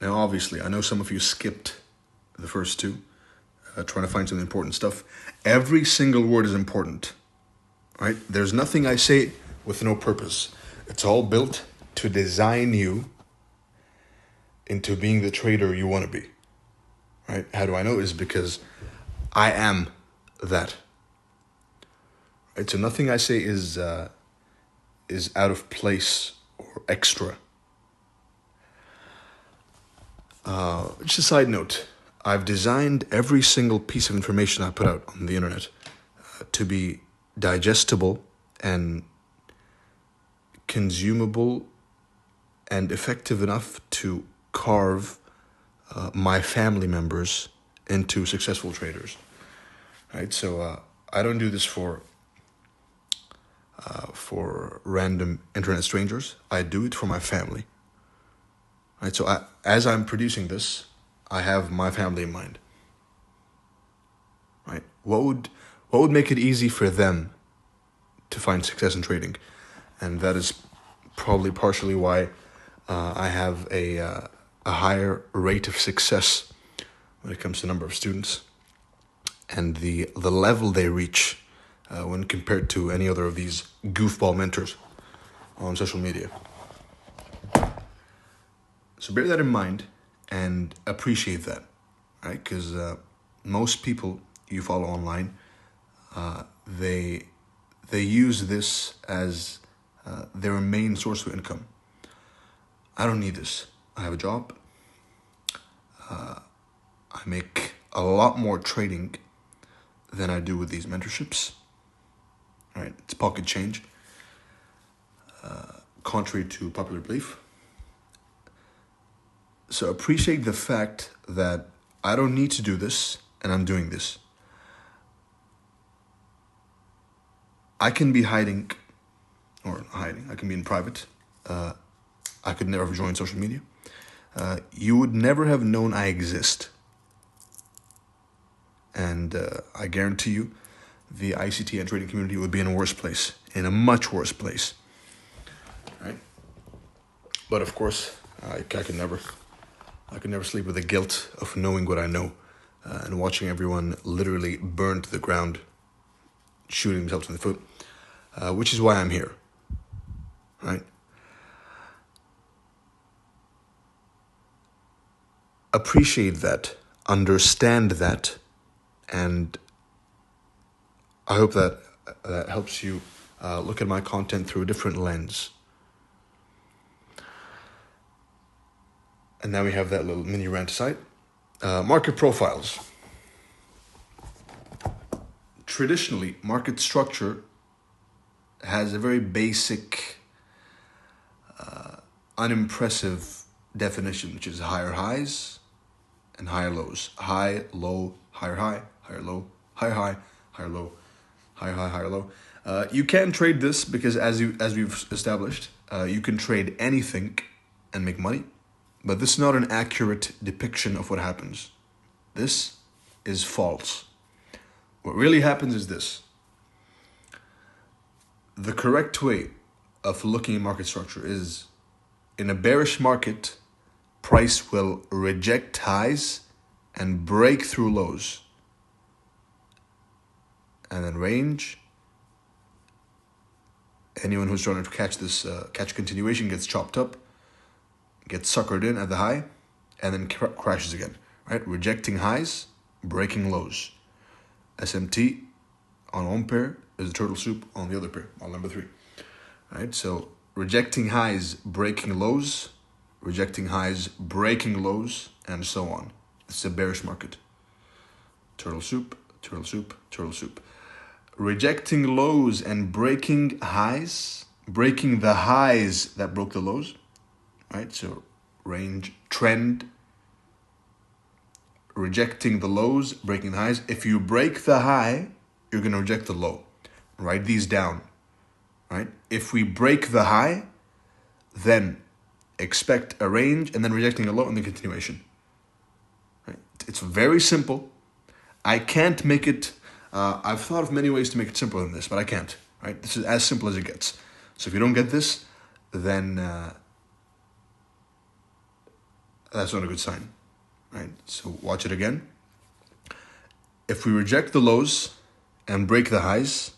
Now, obviously, I know some of you skipped the first two, trying to find some important stuff. Every single word is important, right? There's nothing I say with no purpose. It's all built to design you into being the trader you want to be, right? How do I know? Is because I am that. Right? So nothing I say is out of place or extra. Just a side note, I've designed every single piece of information I put out on the internet to be digestible and consumable and effective enough to carve my family members into successful traders. Right? So I don't do this for random internet strangers. I do it for my family. Right? So as I'm producing this, I have my family in mind. Right? What would make it easy for them to find success in trading? And that is probably partially why I have a higher rate of success when it comes to number of students and the level they reach when compared to any other of these goofball mentors on social media. So bear that in mind and appreciate that, right? Because most people you follow online, they use this as their main source of income. I don't need this. I have a job. I make a lot more trading than I do with these mentorships. Right? It's pocket change, contrary to popular belief. So appreciate the fact that I don't need to do this, and I'm doing this. I can be I can be in private. I could never have joined social media. You would never have known I exist. And I guarantee you, the ICT and trading community would be in a worse place, in a much worse place. Right? But of course, I could never sleep with the guilt of knowing what I know and watching everyone literally burn to the ground, shooting themselves in the foot, which is why I'm here. Right? Appreciate that, understand that, and I hope that helps you look at my content through a different lens. And now we have that little mini rant aside. Market profiles. Traditionally, market structure has a very basic, unimpressive definition, which is higher highs and higher lows. High, low, higher high, higher low, higher high, higher low, higher high, higher low. You can trade this because as we've established, you can trade anything and make money. But this is not an accurate depiction of what happens. This is false. What really happens is this. The correct way of looking at market structure is, in a bearish market, price will reject highs and break through lows. And then range. Anyone who's trying to catch this, catch continuation gets chopped up, gets suckered in at the high, and then crashes again. Right? Rejecting highs, breaking lows. SMT on one pair is a turtle soup on the other pair, on number 3. Right? So rejecting highs, breaking lows, rejecting highs, breaking lows, and so on. It's a bearish market. Turtle soup, turtle soup, turtle soup. Rejecting lows and breaking highs, breaking the highs that broke the lows. Right? So range, trend, rejecting the lows, breaking the highs. If you break the high, you're going to reject the low. Write these down. Right? If we break the high, then expect a range and then rejecting a low and the continuation. Right? It's very simple. I can't make it, I've thought of many ways to make it simpler than this, but I can't. Right? This is as simple as it gets. So if you don't get this, then that's not a good sign, right? So watch it again. If we reject the lows and break the highs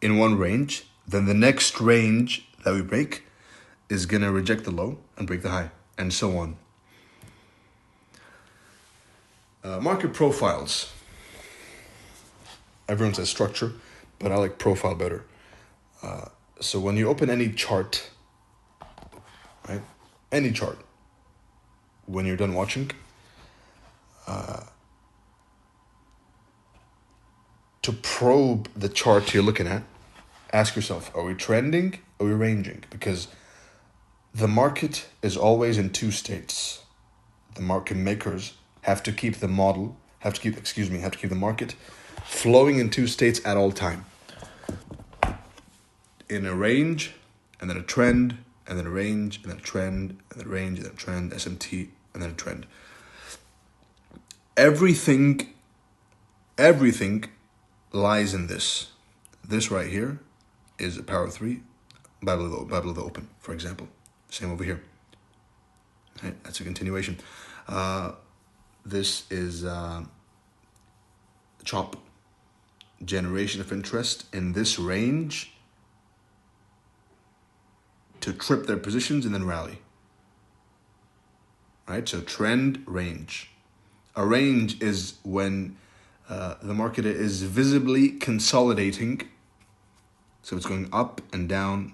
in one range, then the next range that we break is going to reject the low and break the high, and so on. Market profiles. Everyone says structure, but I like profile better. So when you open any chart, right? Any chart, when you're done watching, to probe the chart you're looking at, ask yourself, are we trending? Are we ranging? Because the market is always in two states. The market makers have to keep the market flowing in two states at all time. In a range, and then a trend, and then a range, and then a trend, and then a range, and then a trend, SMT, and then a trend. Everything lies in this. This right here is a power of 3, Bible of the Open, for example. Same over here. Right? That's a continuation. This is chop, generation of interest in this range to trip their positions and then rally. Right? So trend, range. A range is when the market is visibly consolidating. So it's going up and down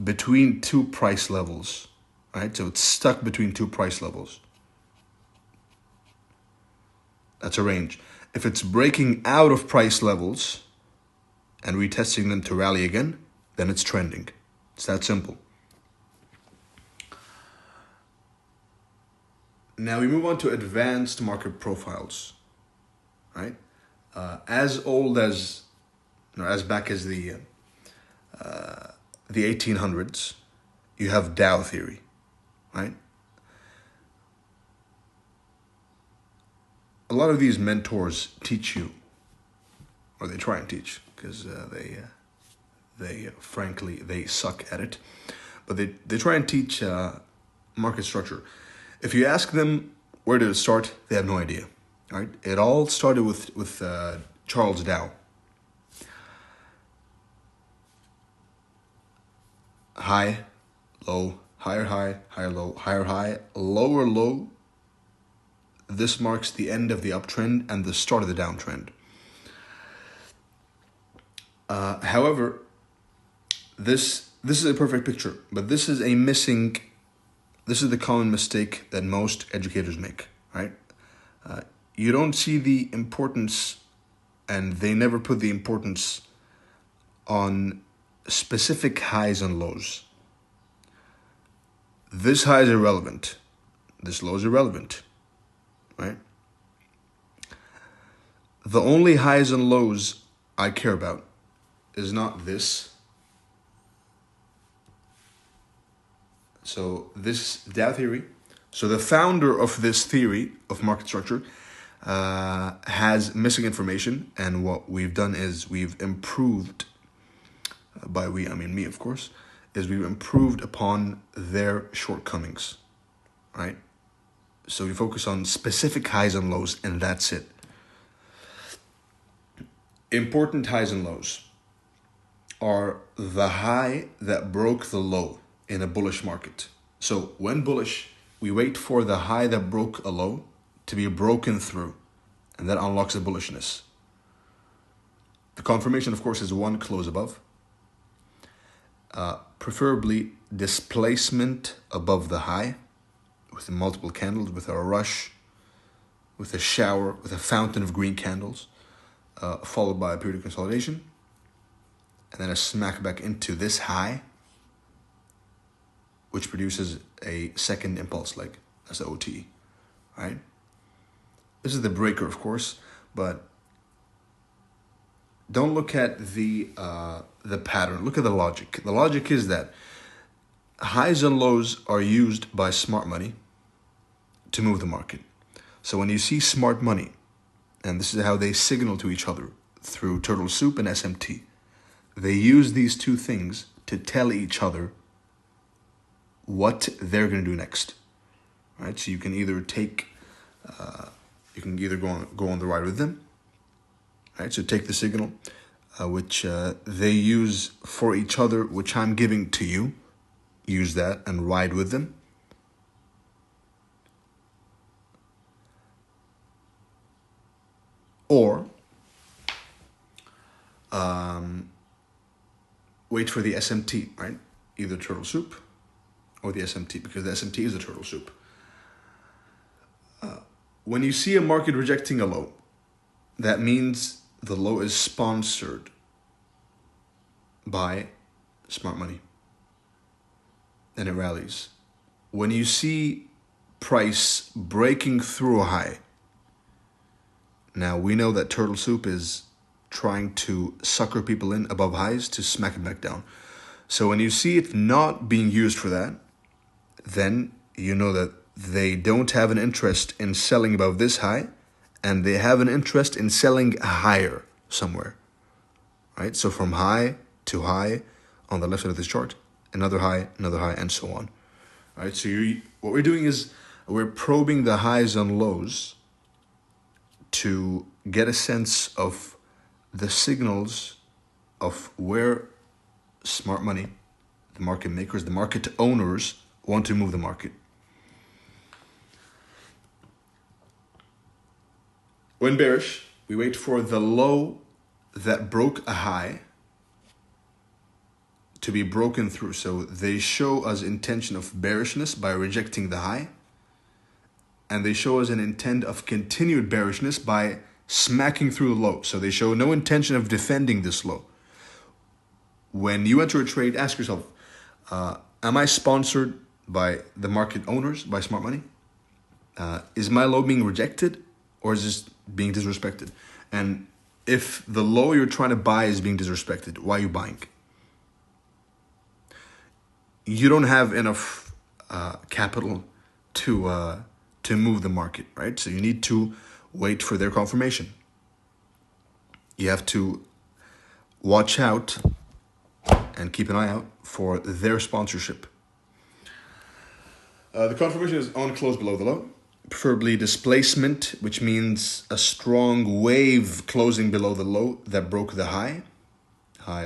between two price levels. Right? So it's stuck between two price levels. That's a range. If it's breaking out of price levels and retesting them to rally again, then it's trending. It's that simple. Now we move on to advanced market profiles, right? As back as the 1800s, you have Dow theory, right? A lot of these mentors teach you, or they try and teach, because they frankly suck at it, but they try and teach market structure. If you ask them where did it start, they have no idea. Right? It all started with Charles Dow. High, low, higher high, higher low, higher high, lower low. This marks the end of the uptrend and the start of the downtrend. However, this is a perfect picture, but this is the common mistake that most educators make, right? You don't see the importance, and they never put the importance on specific highs and lows. This high is irrelevant. This low is irrelevant, right? The only highs and lows I care about is not this. So this Dow theory, so the founder of this theory of market structure has missing information, and what we've done is we've improved, by we I mean me of course, is we've improved upon their shortcomings, right? So we focus on specific highs and lows, and that's it. Important highs and lows are the high that broke the low in a bullish market. So when bullish, we wait for the high that broke a low to be broken through, and that unlocks the bullishness. The confirmation, of course, is one close above. Preferably displacement above the high with multiple candles, with a rush, with a shower, with a fountain of green candles, followed by a period of consolidation, and then a smack back into this high, which produces a second impulse leg. That's the OTE, right? This is the breaker, of course, but don't look at the pattern. Look at the logic. The logic is that highs and lows are used by smart money to move the market. So when you see smart money, and this is how they signal to each other through turtle soup and SMT, they use these two things to tell each other what they're going to do next. Right? So you can either go on the ride with them. Right? So take the signal, which they use for each other, which I'm giving to you. Use that and ride with them. Or wait for the SMT, right? Either turtle soup or the SMT, because the SMT is the turtle soup. When you see a market rejecting a low, that means the low is sponsored by smart money and it rallies. When you see price breaking through a high, now we know that turtle soup is trying to sucker people in above highs to smack it back down. So when you see it not being used for that, then you know that they don't have an interest in selling above this high, and they have an interest in selling higher somewhere, right? So from high to high on the left side of this chart, another high, and so on, right? So what we're doing is we're probing the highs and lows to get a sense of the signals of where smart money, the market makers, the market owners want to move the market. When bearish, we wait for the low that broke a high to be broken through. So they show us intention of bearishness by rejecting the high, and they show us an intent of continued bearishness by smacking through the low. So they show no intention of defending this low. When you enter a trade, ask yourself, am I sponsored by the market owners, by smart money? Is my low being rejected, or is this being disrespected? And if the low you're trying to buy is being disrespected, why are you buying? You don't have enough capital to move the market, right? So you need to wait for their confirmation. You have to watch out and keep an eye out for their sponsorship. The confirmation is on close below the low, preferably displacement, which means a strong wave closing below the low that broke the high,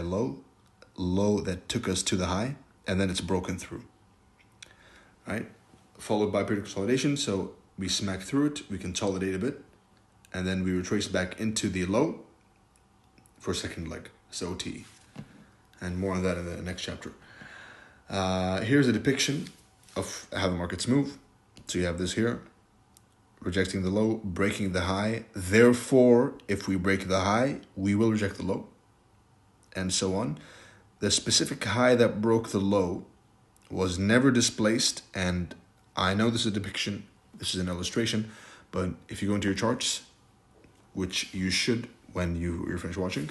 low that took us to the high, and then it's broken through, right? Followed by period consolidation. So we smack through it, we consolidate a bit, and then we retrace back into the low for a second leg, so OTE. And more on that in the next chapter. Here's a depiction of how the markets move. So you have this here, rejecting the low, breaking the high. Therefore, if we break the high, we will reject the low, and so on. The specific high that broke the low was never displaced, and I know this is a depiction, this is an illustration, but if you go into your charts, which you should when you're finished watching,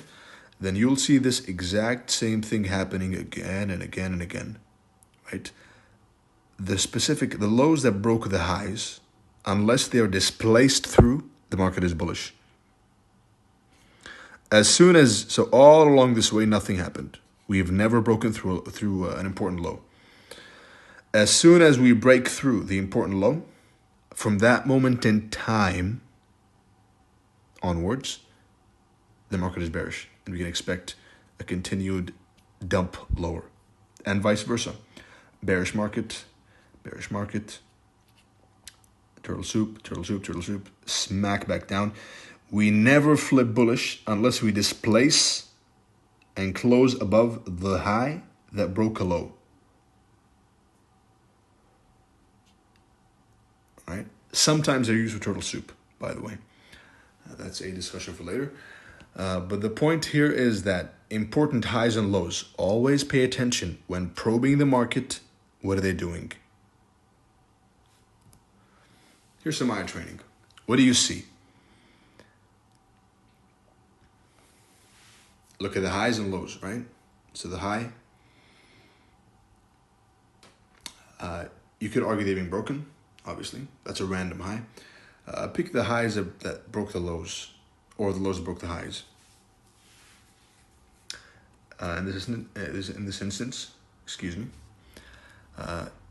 then you'll see this exact same thing happening again and again and again, right? The lows that broke the highs, unless they are displaced through, the market is bullish. So all along this way, nothing happened. We've never broken through an important low. As soon as we break through the important low, from that moment in time onwards, the market is bearish, and we can expect a continued dump lower, and vice versa. Bearish market, turtle soup, smack back down. We never flip bullish unless we displace and close above the high that broke a low. Right? Sometimes they're used for turtle soup, by the way. That's a discussion for later. But the point here is that important highs and lows, always pay attention when probing the market. What are they doing? Here's some eye training. What do you see? Look at the highs and lows, right? So the high, you could argue they've been broken, obviously. That's a random high. Pick the highs that broke the lows, or the lows that broke the highs. In this instance,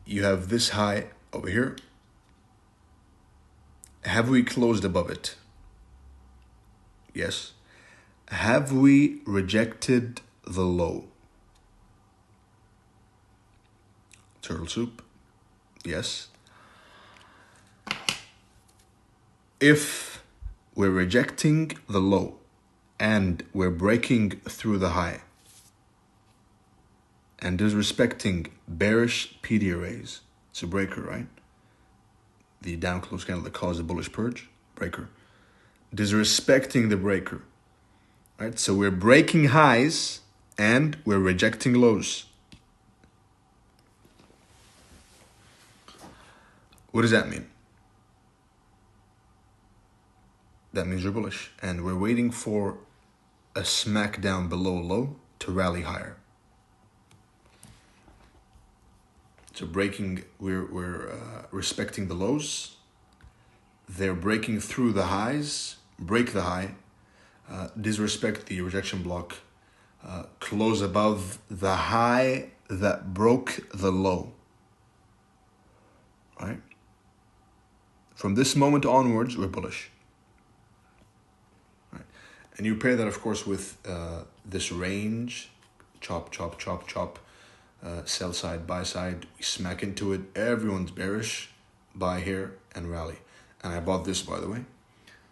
you have this high over here. Have we closed above it? Yes. Have we rejected the low? Turtle soup. Yes. If we're rejecting the low and we're breaking through the high and disrespecting bearish PD arrays, it's a breaker, right? The down close candle that caused the bullish purge, breaker. Disrespecting the breaker, right? So we're breaking highs and we're rejecting lows. What does that mean? That means you're bullish. And we're waiting for a smack down below low to rally higher. So we're respecting the lows. They're breaking through the highs, break the high, disrespect the rejection block, close above the high that broke the low. Right? From this moment onwards, we're bullish. Right? And you pair that, of course, with this range, chop, chop, chop, chop, sell side, buy side, we smack into it, everyone's bearish, buy here and rally. And I bought this, by the way.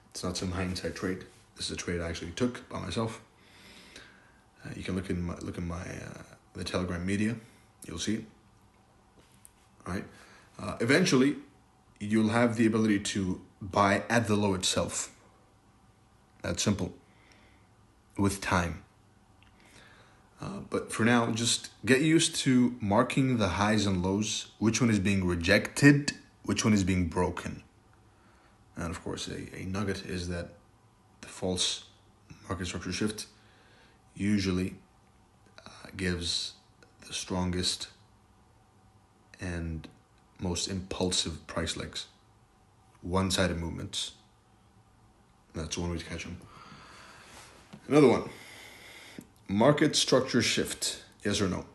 It's not some hindsight trade. This is a trade I actually took by myself. You can look in my the Telegram media. You'll see it. All right. Eventually, you'll have the ability to buy at the low itself. That's simple. With time. But for now, just get used to marking the highs and lows. Which one is being rejected? Which one is being broken? And of course, a nugget is that the false market structure shift usually gives the strongest and most impulsive price legs. One-sided movements. That's one way to catch them. Another one. Market structure shift. Yes or no?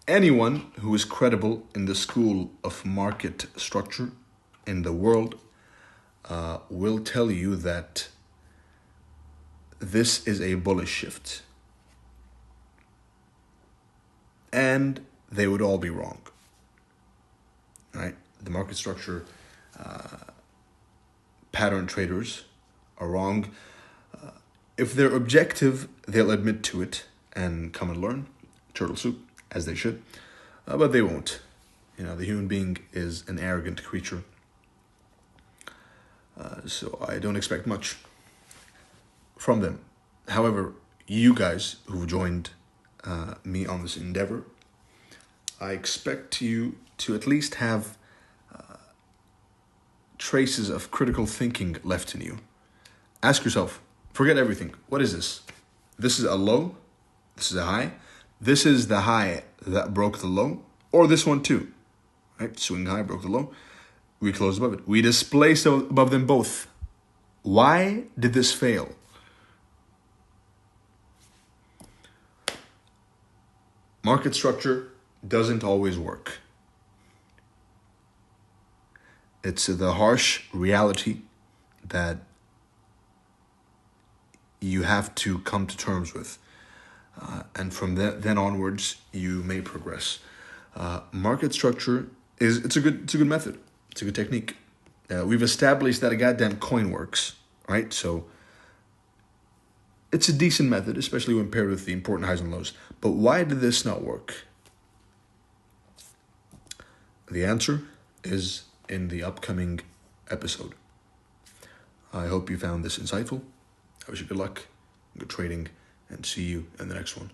Anyone who is credible in the school of market structure in the world will tell you that this is a bullish shift. And they would all be wrong. Right? The market structure pattern traders are wrong. If they're objective, they'll admit to it and come and learn. Turtle soup, as they should. But they won't. The human being is an arrogant creature. So I don't expect much from them. However, you guys who've joined me on this endeavor, I expect you to at least have traces of critical thinking left in you. Ask yourself, forget everything. What is this? This is a low. This is a high. This is the high that broke the low. Or this one too. Right? Swing high, broke the low. We closed above it. We displaced above them both. Why did this fail? Market structure doesn't always work. It's the harsh reality that you have to come to terms with. And from then onwards, you may progress. Market structure it's a good method. It's a good technique. We've established that a goddamn coin works, right? So it's a decent method, especially when paired with the important highs and lows. But why did this not work? The answer is in the upcoming episode. I hope you found this insightful. I wish you good luck, good trading, and see you in the next one.